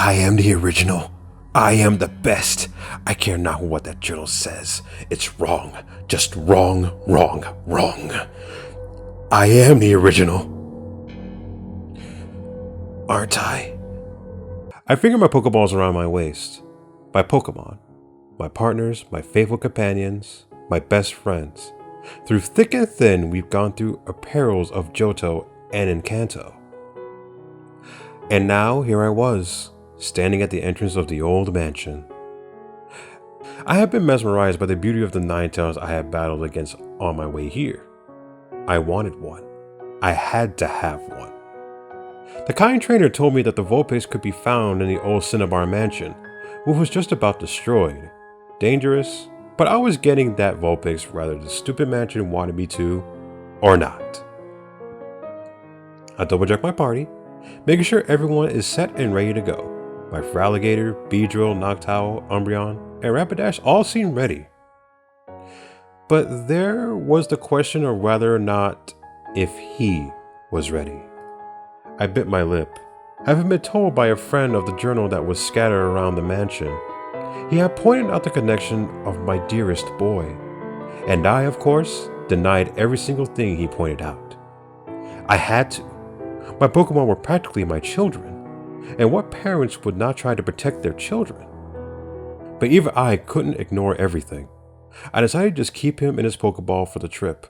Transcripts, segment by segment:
I am the original. I am the best. I care not what that journal says. It's wrong. Just wrong, wrong, wrong. I am the original. Aren't I? I finger my Pokeballs around my waist. My Pokemon. My partners, my faithful companions, my best friends. Through thick and thin, we've gone through perils of Johto and Encanto. And now, here I was, standing at the entrance of the old mansion. I had been mesmerized by the beauty of the Ninetales I had battled against on my way here. I wanted one. I had to have one. The kind trainer told me that the Vulpix could be found in the old Cinnabar mansion, which was just about destroyed. Dangerous, but I was getting that Vulpix whether the stupid mansion wanted me to or not. I double-checked my party, making sure everyone is set and ready to go. My Feraligatr, Beedrill, Noctowl, Umbreon, and Rapidash all seemed ready. But there was the question of whether or not if he was ready. I bit my lip, having been told by a friend of the journal that was scattered around the mansion. He had pointed out the connection of my dearest boy, and I, of course, denied every single thing he pointed out. I had to. My Pokemon were practically my children, and what parents would not try to protect their children? But even I couldn't ignore everything. I decided to just keep him in his Pokeball for the trip,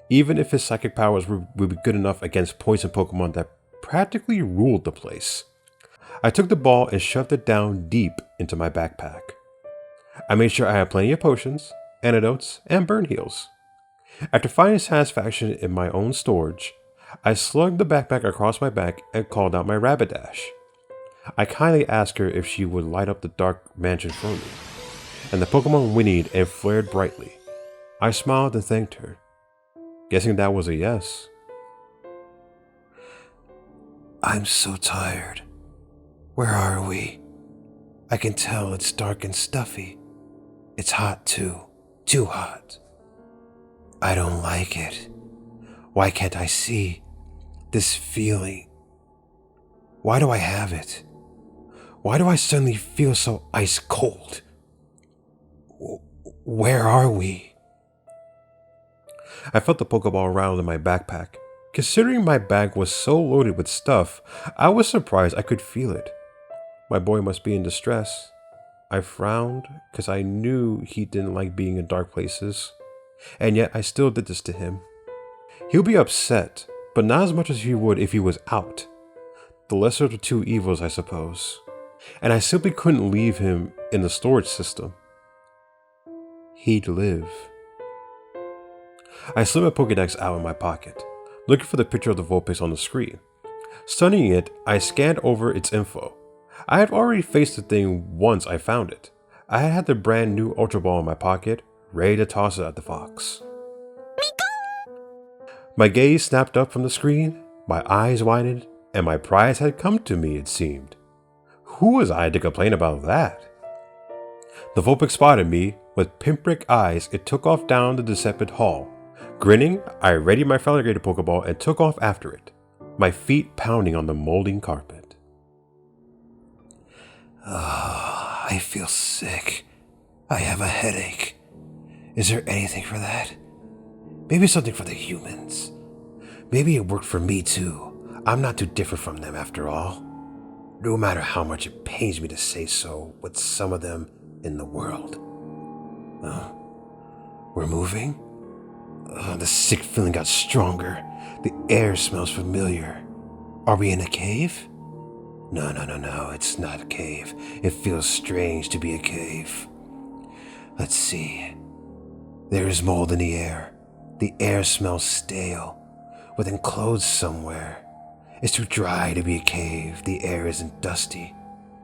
even if his psychic powers would be good enough against poison Pokemon that practically ruled the place. I took the ball and shoved it down deep into my backpack. I made sure I had plenty of potions, antidotes, and burn heals. After finding satisfaction in my own storage, I slugged the backpack across my back and called out my Rapidash. I kindly asked her if she would light up the dark mansion for me, and the Pokemon whinnied and flared brightly. I smiled and thanked her, guessing that was a yes. I'm so tired. Where are we? I can tell it's dark and stuffy. It's hot too. Too hot. I don't like it. Why can't I see this feeling? Why do I have it? Why do I suddenly feel so ice cold? Where are we? I felt the Pokeball rattle in my backpack. Considering my bag was so loaded with stuff, I was surprised I could feel it. My boy must be in distress. I frowned because I knew he didn't like being in dark places, and yet I still did this to him. He'll be upset, but not as much as he would if he was out. The lesser of the two evils, I suppose. And I simply couldn't leave him in the storage system. He'd live. I slid my Pokédex out in my pocket, looking for the picture of the Vulpix on the screen. Studying it, I scanned over its info. I had already faced the thing once I found it. I had the brand new Ultra Ball in my pocket, ready to toss it at the fox. My gaze snapped up from the screen, my eyes widened, and my prize had come to me, it seemed. Who was I to complain about that? The Vulpix spotted me. With pinprick eyes, it took off down the decrepit hall. Grinning, I readied my Feraligatr Pokeball and took off after it, my feet pounding on the molding carpet. I feel sick. I have a headache. Is there anything for that? Maybe something for the humans. Maybe it worked for me too. I'm not too different from them after all. No matter how much it pains me to say so with some of them in the world. We're moving? The sick feeling got stronger. The air smells familiar. Are we in a cave? No, it's not a cave. It feels strange to be a cave. Let's see. There is mold in the air. The air smells stale, within clothes somewhere. It's too dry to be a cave. The air isn't dusty.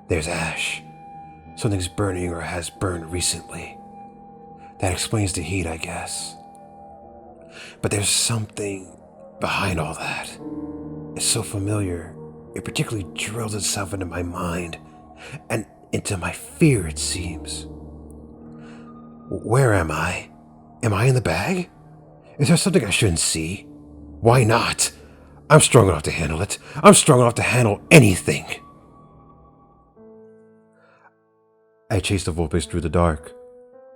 There's ash. Something's burning or has burned recently. That explains the heat, I guess. But there's something behind all that. It's so familiar. It particularly drills itself into my mind and into my fear, it seems. Where am I? Am I in the bag? Is there something I shouldn't see? Why not? I'm strong enough to handle it. I'm strong enough to handle anything. I chased the Vulpix through the dark.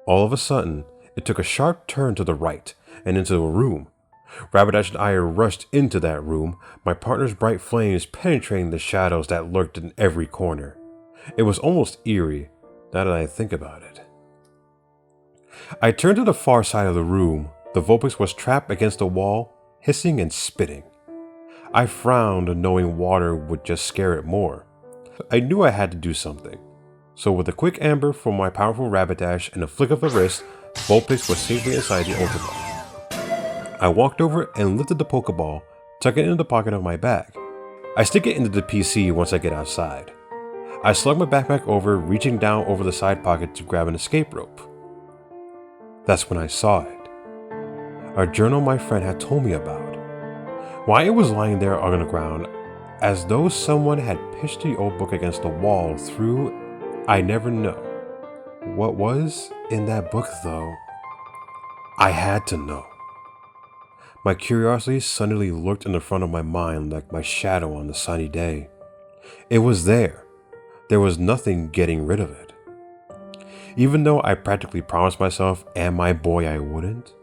All of a sudden, it took a sharp turn to the right and into a room. Rapidash and I rushed into that room, my partner's bright flames penetrating the shadows that lurked in every corner. It was almost eerie, now that I think about it. I turned to the far side of the room. The Vulpix was trapped against the wall, hissing and spitting. I frowned, knowing water would just scare it more. I knew I had to do something. So with a quick amber from my powerful Rapidash and a flick of the wrist, Vulpix was safely inside the Ultra. I walked over and lifted the Pokeball, tucked it into the pocket of my bag. I stick it into the PC once I get outside. I slung my backpack over, reaching down over the side pocket to grab an escape rope. That's when I saw it. A journal my friend had told me about. Why it was lying there on the ground, as though someone had pitched the old book against the wall through, I never know. What was in that book though? I had to know. My curiosity suddenly lurked in the front of my mind like my shadow on a sunny day. It was there. There was nothing getting rid of it. Even though I practically promised myself and my boy I wouldn't.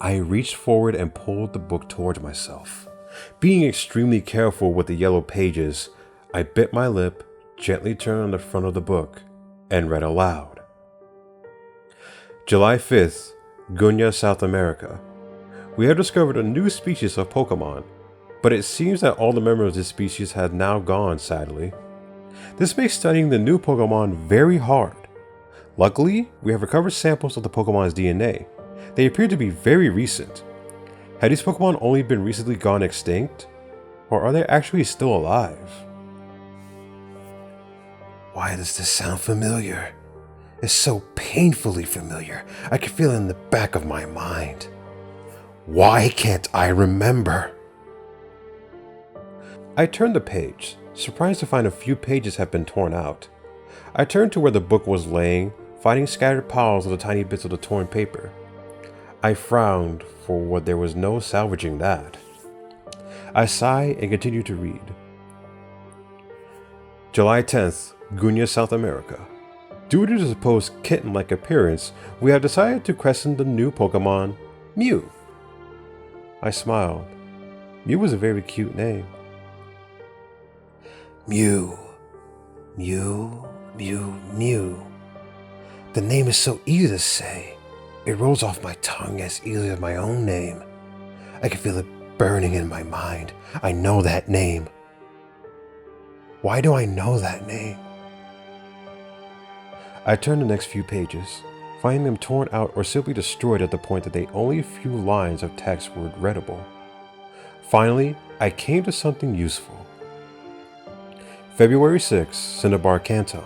I reached forward and pulled the book towards myself. Being extremely careful with the yellow pages, I bit my lip, gently turned on the front of the book, and read aloud. July 5th, Gunya, South America. We have discovered a new species of Pokemon, but it seems that all the members of this species have now gone, sadly. This makes studying the new Pokemon very hard. Luckily, we have recovered samples of the Pokemon's DNA. They appear to be very recent. Have these Pokemon only been recently gone extinct? Or are they actually still alive? Why does this sound familiar? It's so painfully familiar. I can feel it in the back of my mind. Why can't I remember? I turned the page, surprised to find a few pages had been torn out. I turned to where the book was laying, finding scattered piles of the tiny bits of the torn paper. I frowned, for what there was no salvaging that. I sighed and continued to read. July 10th, Gunya, South America. Due to the supposed kitten-like appearance, we have decided to christen the new Pokemon Mew. I smiled. Mew was a very cute name. Mew. Mew. Mew. Mew. The name is so easy to say. It rolls off my tongue as easily as my own name. I can feel it burning in my mind. I know that name. Why do I know that name? I turned the next few pages, finding them torn out or simply destroyed at the point that only a few lines of text were readable. Finally, I came to something useful. February 6, Cinnabar Kanto.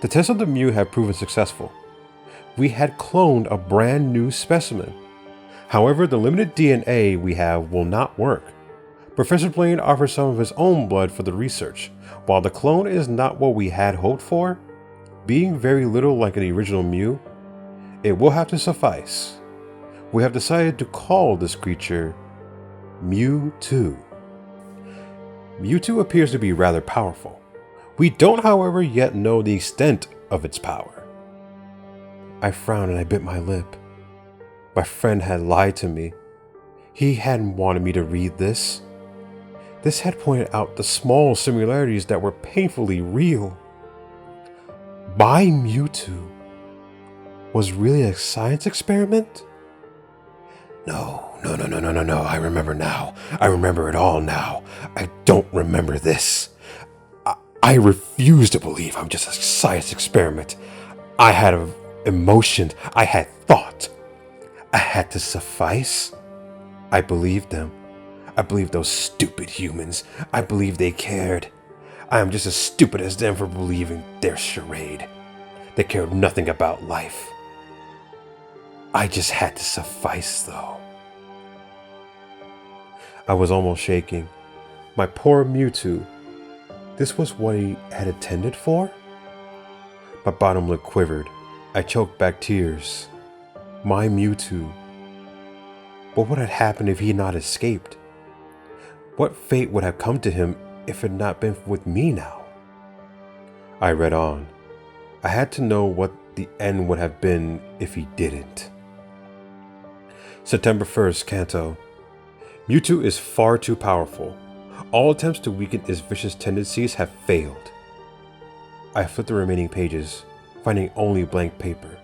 The test of the Mew had proven successful. We had cloned a brand new specimen. However, the limited DNA we have will not work. Professor Blaine offers some of his own blood for the research. While the clone is not what we had hoped for, being very little like the original Mew, it will have to suffice. We have decided to call this creature Mewtwo. Mewtwo appears to be rather powerful. We don't, however, yet know the extent of its power. I frowned and I bit my lip. My friend had lied to me. He hadn't wanted me to read this. This had pointed out the small similarities that were painfully real. My Mewtwo was really a science experiment? No. I remember now. I remember it all now. I don't remember this. I refuse to believe I'm just a science experiment. I had emotion. I had thought. I had to suffice. I believed them. I believed those stupid humans. I believed they cared. I am just as stupid as them for believing their charade. They cared nothing about life. I just had to suffice, though. I was almost shaking. My poor Mewtwo. This was what he had intended for? My bottom lip quivered. I choked back tears. My Mewtwo. But what had happened if he had not escaped? What fate would have come to him if it had not been with me now? I read on. I had to know what the end would have been if he didn't. September 1st, Kanto. Mewtwo is far too powerful. All attempts to weaken its vicious tendencies have failed. I flipped the remaining pages, finding only blank paper.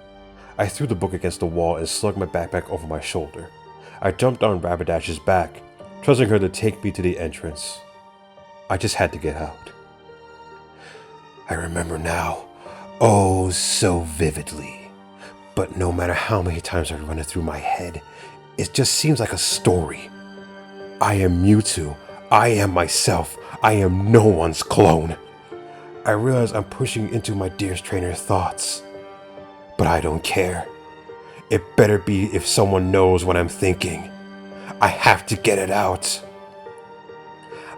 I threw the book against the wall and slugged my backpack over my shoulder. I jumped on Rabadash's back, trusting her to take me to the entrance. I just had to get out. I remember now, oh so vividly. But no matter how many times I run it through my head, it just seems like a story. I am Mewtwo. I am myself. I am no one's clone. I realize I'm pushing into my dearest trainer's thoughts. But I don't care. It better be if someone knows what I'm thinking. I have to get it out.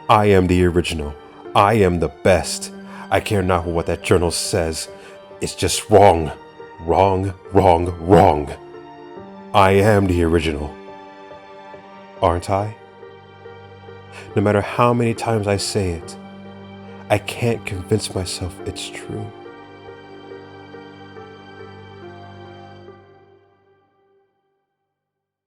I am the original. I am the best. I care not what that journal says. It's just wrong. Wrong, wrong, wrong. I am the original. Aren't I? No matter how many times I say it, I can't convince myself it's true.